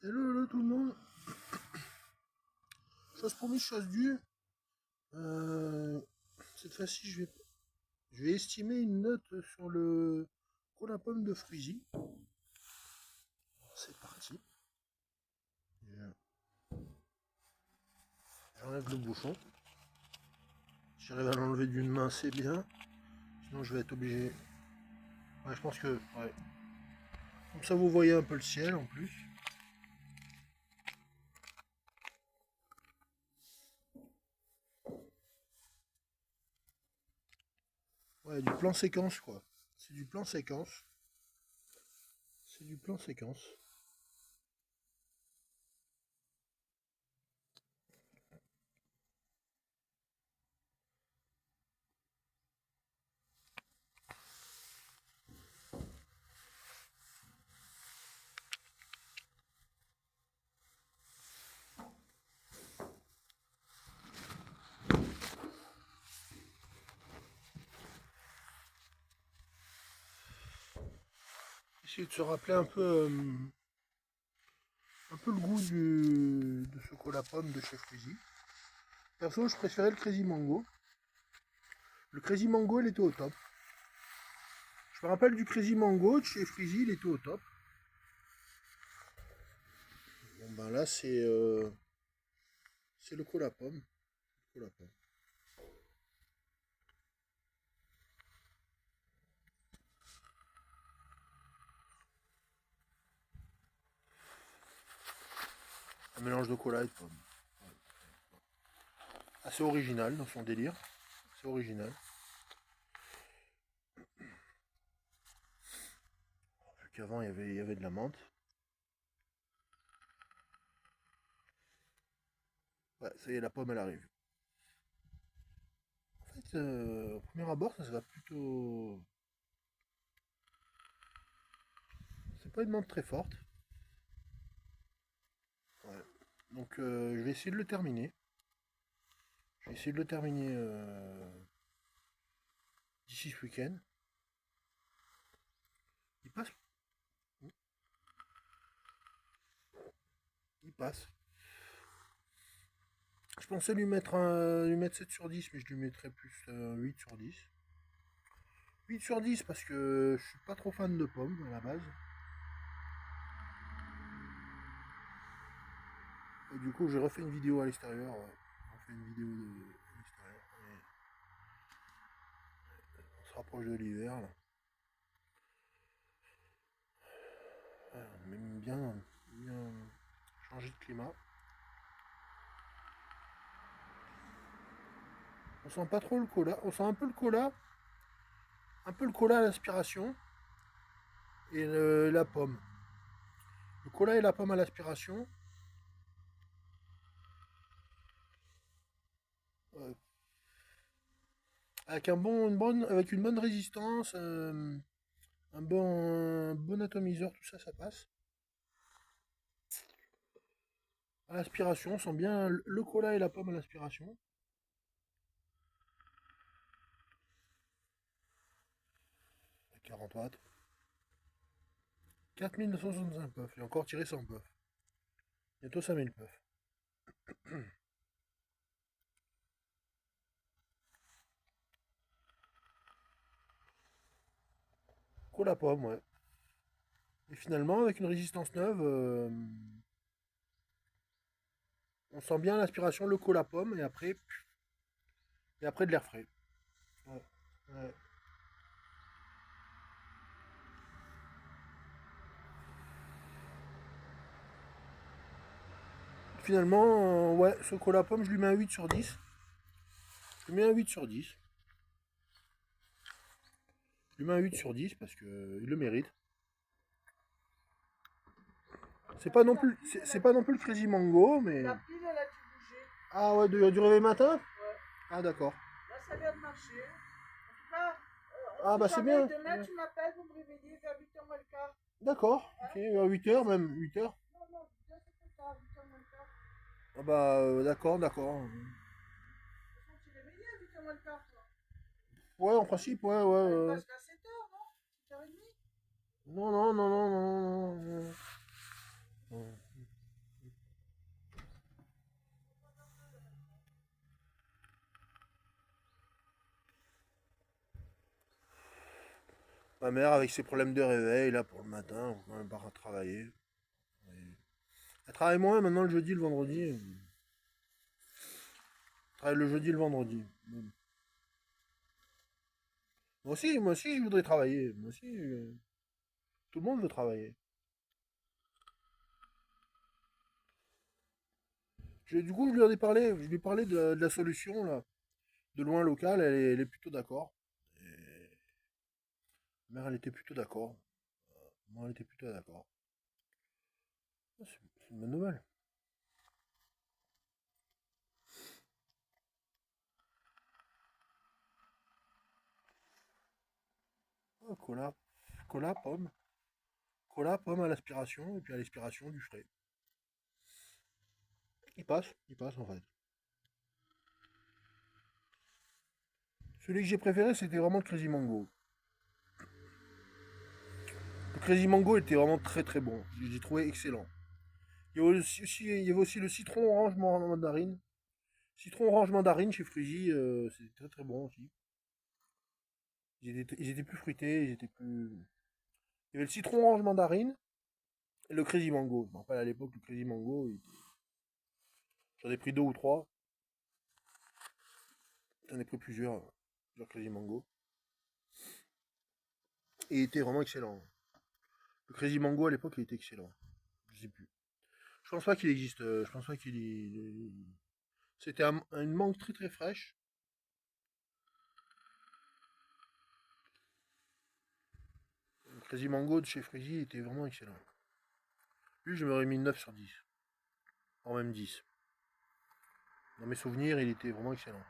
Hello tout le monde. Chose promise, chose due. Cette fois-ci, je vais estimer une note sur le cola pomme de Fruzy. C'est parti. J'enlève le bouchon. Si j'arrive à l'enlever d'une main, c'est bien. Sinon, je vais être obligé. Ouais, je pense que. Ouais. Comme ça, vous voyez un peu le ciel en plus. Ouais, du plan séquence quoi. C'est du plan séquence. C'est du plan séquence. Essayer de se rappeler un peu le goût de ce cola pomme de chez Fruzy. Perso, je préférais le Crazy Mango. Le Crazy Mango, il était au top. Je me rappelle du Crazy Mango de chez Freezy, il était au top. Bon ben là, c'est le cola pomme. Cola pomme. Un mélange de cola et de pomme. Assez original dans son délire. C'est original. Vu qu'avant, il y avait de la menthe. Ouais, ça y est, la pomme, elle arrive. En fait, au premier abord, ça se va plutôt... C'est pas une menthe très forte. Ouais. Donc, je vais essayer de le terminer. Je vais essayer de le terminer d'ici ce week-end. Il passe. Il passe. Je pensais lui mettre 7 sur 10, mais je lui mettrais plus 8 sur 10. 8 sur 10 parce que je suis pas trop fan de pommes à la base. Et du coup, j'ai refait une vidéo à l'extérieur. J'ai refait une vidéo à l'extérieur. On se rapproche de l'hiver là. Ouais, on aime bien changer de climat. On sent pas trop le cola. On sent un peu le cola. Un peu le cola à l'aspiration. Et la pomme. Le cola et la pomme à l'aspiration. Ouais. Avec avec une bonne résistance. Un bon atomiseur, tout ça, ça passe. À l'aspiration, on sent bien le cola et la pomme à l'aspiration. 40 watts. 4965 puffs. J'ai encore tiré 100 puffs. Bientôt 5000 puffs. Cola pomme, ouais. Et finalement, avec une résistance neuve, on sent bien l'aspiration, le cola pomme, et après de l'air frais. Ouais. Ouais. Finalement, ouais, ce cola pomme, je lui mets un 8 sur 10. Je lui mets un 8 sur 10. Je lui mets un 8 sur 10 parce qu'il le mérite. C'est pas non plus le Crazy Mango, mais. La pile, elle a dû bouger. Ah ouais, du réveil matin. Ouais. Ah d'accord. Là, ça vient de marcher. En tout cas, Ah bah c'est bien. demain, Ouais. tu m'appelles pour me réveiller vers 8h moins le quart. D'accord, Hein? ok, à 8h même, 8h. Non, 8h, c'est trop tard, 8h moins le quart. Ah bah d'accord, d'accord. De toute façon, tu es réveillé à 8h moins le quart, toi. Ouais, en principe, ouais, ouais. Elle passe à 7h, non? 7h30? Non, non, non, non, non, non, non. Non. Ma mère avec ses problèmes de réveil, là, pour le matin, on peut même pas travailler. Elle travaille moins maintenant le jeudi, le vendredi. Elle travaille le jeudi, le vendredi. Moi aussi, je voudrais travailler. Moi aussi, tout le monde veut travailler. Du coup, je lui en ai parlé. Je lui ai parlé de la solution, là. De loin local, elle est plutôt d'accord. Et ma mère, elle était plutôt d'accord. Moi, elle était plutôt d'accord. C'est une bonne nouvelle. Oh, cola, pomme. Cola, pomme à l'aspiration, et puis à l'expiration du frais. Il passe en fait. Celui que j'ai préféré, c'était vraiment le Crazy Mango. Le Crazy Mango était vraiment très très bon. J'ai trouvé excellent. Il y avait aussi le citron orange mandarine. Citron orange mandarine chez Frugy, c'était très très bon aussi. Ils étaient plus fruités, ils étaient plus. Il y avait le citron orange mandarine et le Crazy Mango. Je me rappelle à l'époque, le Crazy Mango, j'en ai pris deux ou trois. J'en ai pris plusieurs Crazy Mango. Et il était vraiment excellent. Le Crazy Mango à l'époque, il était excellent. Je sais plus. Je pense pas qu'il existe. Je pense pas C'était une mangue très très fraîche. Le Crazy Mango de chez Fruzy était vraiment excellent. Lui, je m'aurais mis 9 sur 10. En même 10. Dans mes souvenirs, il était vraiment excellent.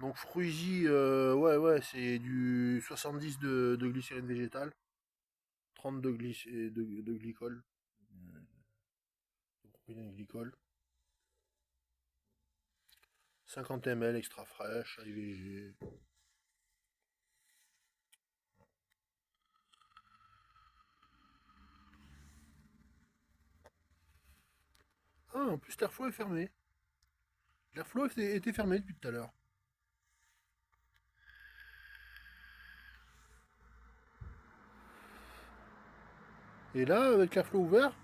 Donc Frugy, ouais, c'est du 70 de glycérine végétale, 30 de glycol, de propylène glycol, 50 ml extra fraîche, IVG. Ah, en plus l'airflow est fermé. L'airflow était fermé depuis tout à l'heure. Et là, avec l'airflow ouvert,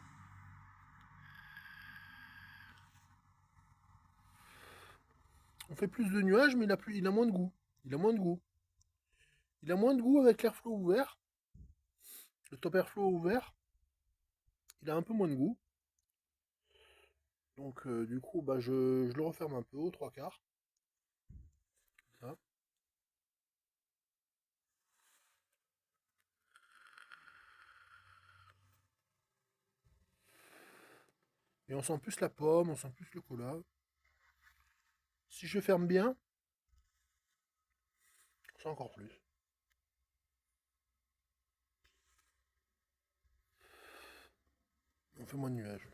on fait plus de nuages, mais il a moins de goût. Il a moins de goût. Il a moins de goût avec l'airflow ouvert. Le top airflow ouvert, il a un peu moins de goût. Donc du coup, bah, je le referme un peu aux trois quarts. Ça. Et on sent plus la pomme, on sent plus le cola. Si je ferme bien, on sent encore plus. On fait moins de nuages.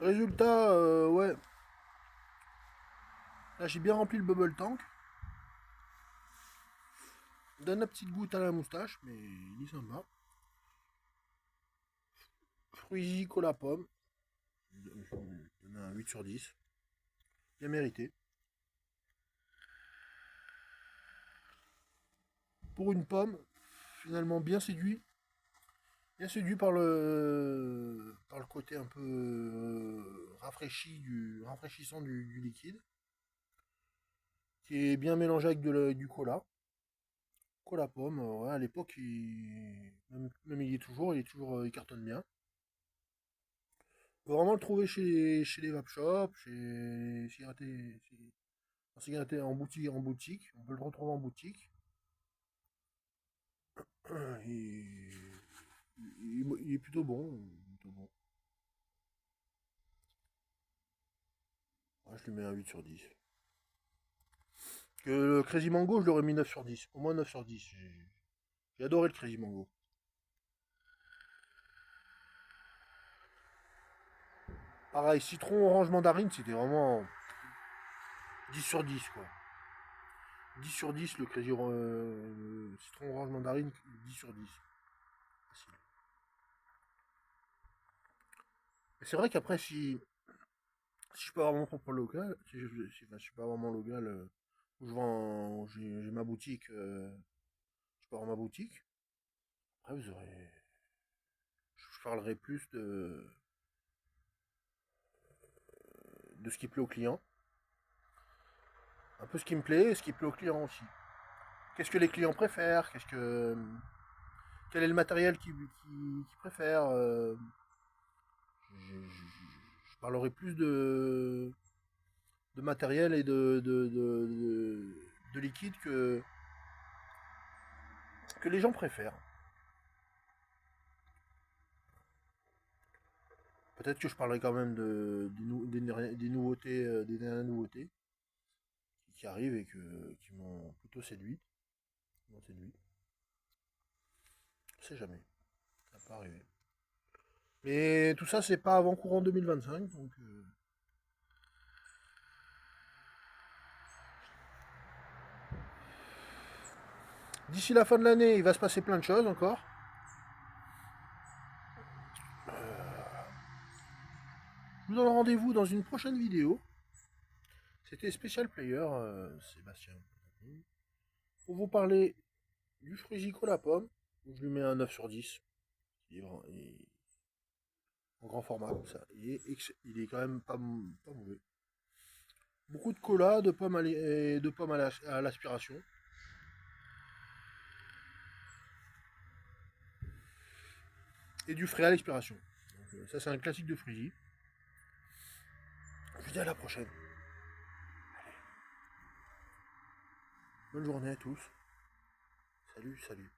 Résultat, ouais. Là, j'ai bien rempli le bubble tank. Donne la petite goutte à la moustache, mais il est sympa. Fruity cola pomme. Je donne un 8 sur 10. Bien mérité. Pour une pomme, finalement bien séduit. Bien séduit par le côté un peu rafraîchissant du liquide. Qui est bien mélangé avec du cola. Cola pomme, ouais, à l'époque, même il est toujours, il cartonne bien. On peut vraiment le trouver chez les vape shops, chez cigarettés en boutique. On peut le retrouver en boutique. Et il est plutôt bon. Plutôt bon. Ouais, je lui mets un 8 sur 10. Que le Crazy Mango, je l'aurais mis 9 sur 10. Au moins 9 sur 10. J'ai adoré le Crazy Mango. Pareil, citron, orange, mandarine, c'était vraiment 10 sur 10, quoi. 10 sur 10 le Crazy citron orange mandarine, 10 sur 10. Facile. Mais c'est vrai qu'après, si je peux avoir mon propre local, si je peux avoir mon local où où j'ai ma boutique, je peux avoir ma boutique. Après, je parlerai plus de ce qui plaît au client. Un peu ce qui me plaît et ce qui plaît au client aussi. Qu'est-ce que les clients préfèrent? Quel est le matériel qu'ils préfèrent? Je parlerai plus de matériel et de liquide que les gens préfèrent. Peut-être que je parlerai quand même des nouveautés, des dernières nouveautés qui arrivent et qui m'ont plutôt séduit. On sait jamais, ça peut arriver. Mais tout ça, c'est pas avant courant 2025, donc d'ici la fin de l'année, il va se passer plein de choses encore. Je vous donne rendez-vous dans une prochaine vidéo. C'était Special Player, Sébastien. Pour vous parler du Frisico la pomme, je lui mets un 9 sur 10. Il est en grand format comme ça. Il est quand même pas mauvais. Beaucoup de cola, de pommes à l'aspiration. Et du frais à l'expiration. Ça, c'est un classique de Frisi. Je vous dis à la prochaine. Bonne journée à tous. Salut, salut.